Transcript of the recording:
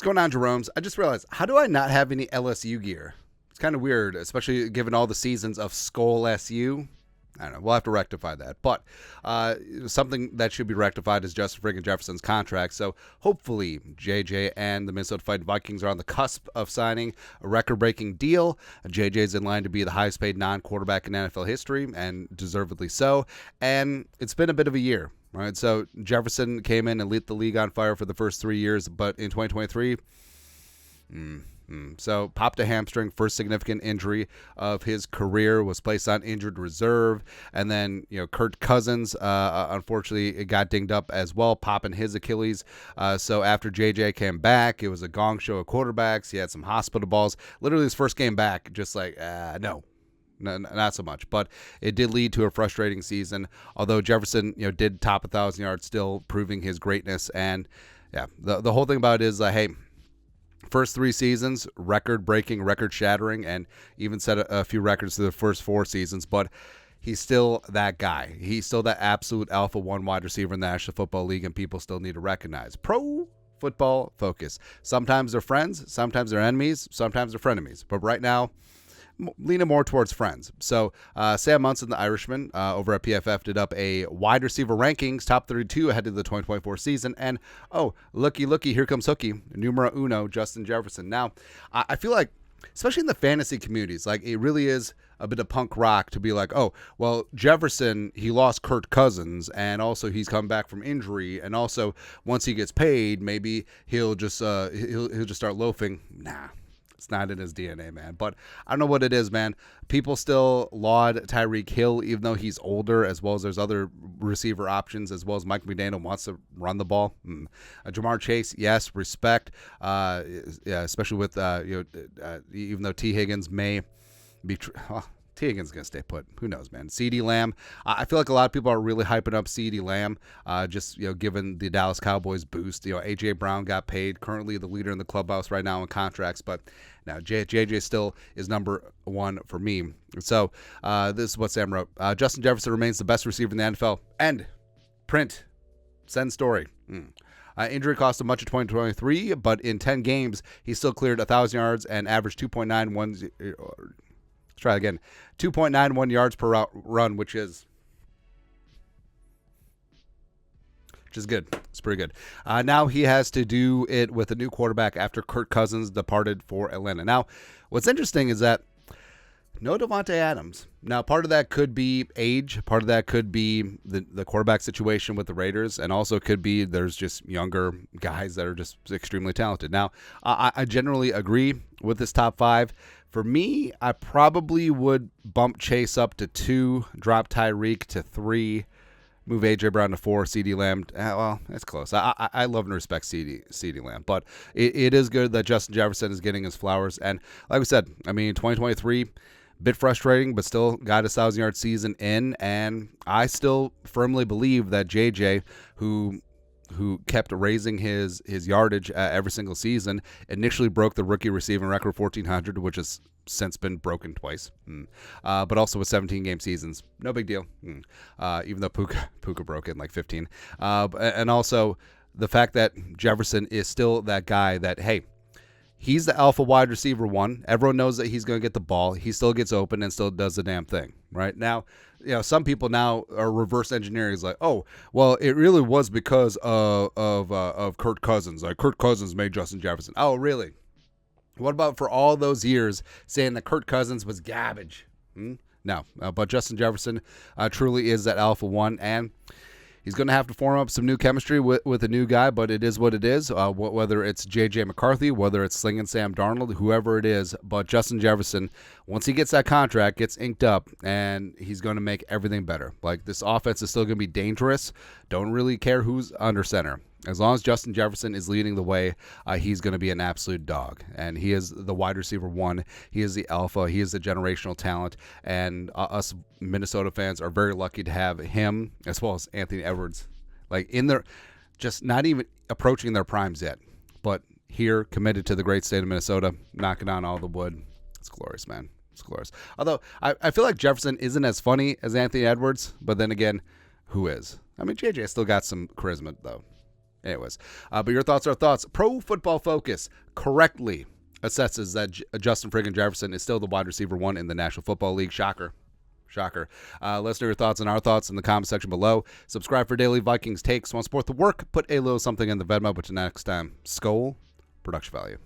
going on, Jerome's? I just realized, how do I not have any LSU gear? It's kind of weird, especially given all the seasons of Skull SU. I don't know. We'll have to rectify that. But something that should be rectified is Justin friggin' Jefferson's contract. So hopefully JJ and the Minnesota Vikings are on the cusp of signing a record-breaking deal. JJ's in line to be the highest-paid non-quarterback in NFL history, and deservedly so. And it's been a bit of a year. Right, so Jefferson came in and lit the league on fire for the first 3 years, but in 2023, so popped a hamstring, first significant injury of his career, was placed on injured reserve, and then Kirk Cousins, unfortunately, it got dinged up as well, popping his Achilles. So after JJ came back, it was a gong show of quarterbacks. He had some hospital balls. Literally his first game back, just like no. No, not so much, but it did lead to a frustrating season. Although Jefferson, did top 1,000 yards, still proving his greatness. And yeah, the whole thing about it is, hey, first 3 seasons, record-breaking, record-shattering, and even set a few records through the first 4 seasons. But he's still that guy. He's still that absolute alpha 1 wide receiver in the National Football League, and people still need to recognize. Pro Football Focus. Sometimes they're friends, sometimes they're enemies, sometimes they're frenemies. But right now, leaning more towards friends. So Sam Munson, the Irishman, over at PFF, did up a wide receiver rankings, top 32 ahead of the 2024 season. And, looky, here comes Hookie, numero uno, Justin Jefferson. Now, I feel like, especially in the fantasy communities, like it really is a bit of punk rock to be like, Jefferson, he lost Kirk Cousins, and also he's come back from injury, and also once he gets paid, maybe he'll just start loafing. Nah. It's not in his DNA, man. But I don't know what it is, man. People still laud Tyreek Hill, even though he's older, as well as there's other receiver options, as well as Mike McDaniel wants to run the ball. Jamar Chase, yes, respect. Especially with even though T. Higgins may be. T. Higgins is going to stay put. Who knows, man? CeeDee Lamb. I feel like a lot of people are really hyping up CeeDee Lamb, just, given the Dallas Cowboys boost. A.J. Brown got paid, currently the leader in the clubhouse right now in contracts, but now JJ still is number 1 for me. So this is what Sam wrote. Justin Jefferson remains the best receiver in the NFL. End. Print. Send story. Injury cost him much of 2023, but in 10 games, he still cleared 1,000 yards and averaged 2.91. Let's try again. 2.91 yards per run, which is good. It's pretty good. Now he has to do it with a new quarterback after Kirk Cousins departed for Atlanta. Now, what's interesting is that no Davante Adams. Now, part of that could be age. Part of that could be the quarterback situation with the Raiders. And also could be there's just younger guys that are just extremely talented. Now, I generally agree with this top 5. For me, I probably would bump Chase up to 2, drop Tyreek to 3, move A.J. Brown to 4, CeeDee Lamb. Well, that's close. I love and respect CeeDee Lamb. But it is good that Justin Jefferson is getting his flowers. And like we said, 2023, bit frustrating, but still got a 1,000-yard season in. And I still firmly believe that JJ, who kept raising his yardage every single season, initially broke the rookie receiving record 1,400, which has since been broken twice. But also with 17-game seasons, no big deal. Even though Puka broke it in like 15. And also the fact that Jefferson is still that guy that, hey, he's the alpha wide receiver 1. Everyone knows that he's going to get the ball. He still gets open and still does the damn thing. Right now, some people now are reverse engineering. It's like, it really was because of Kirk Cousins. Like Kirk Cousins made Justin Jefferson. Oh, really? What about for all those years saying that Kirk Cousins was garbage? No, but Justin Jefferson truly is that alpha 1, and he's going to have to form up some new chemistry with a new guy, but it is what it is, whether it's J.J. McCarthy, whether it's Slinging Sam Darnold, whoever it is. But Justin Jefferson, once he gets that contract, gets inked up, and he's going to make everything better. Like, this offense is still going to be dangerous. Don't really care who's under center. As long as Justin Jefferson is leading the way, he's going to be an absolute dog. And he is the wide receiver 1. He is the alpha. He is the generational talent. And us Minnesota fans are very lucky to have him as well as Anthony Edwards, like in their, just not even approaching their primes yet, but here committed to the great state of Minnesota, knocking on all the wood. It's glorious, man. It's glorious. Although I feel like Jefferson isn't as funny as Anthony Edwards, but then again, who is? JJ still got some charisma though. Anyways, but your thoughts are thoughts. Pro Football Focus correctly assesses that Justin friggin' Jefferson is still the wide receiver 1 in the National Football League. Shocker. Shocker. Let us know your thoughts and our thoughts in the comment section below. Subscribe for daily Vikings takes. Want to support the work? Put a little something in the Venmo. But till next time, Skol, production value.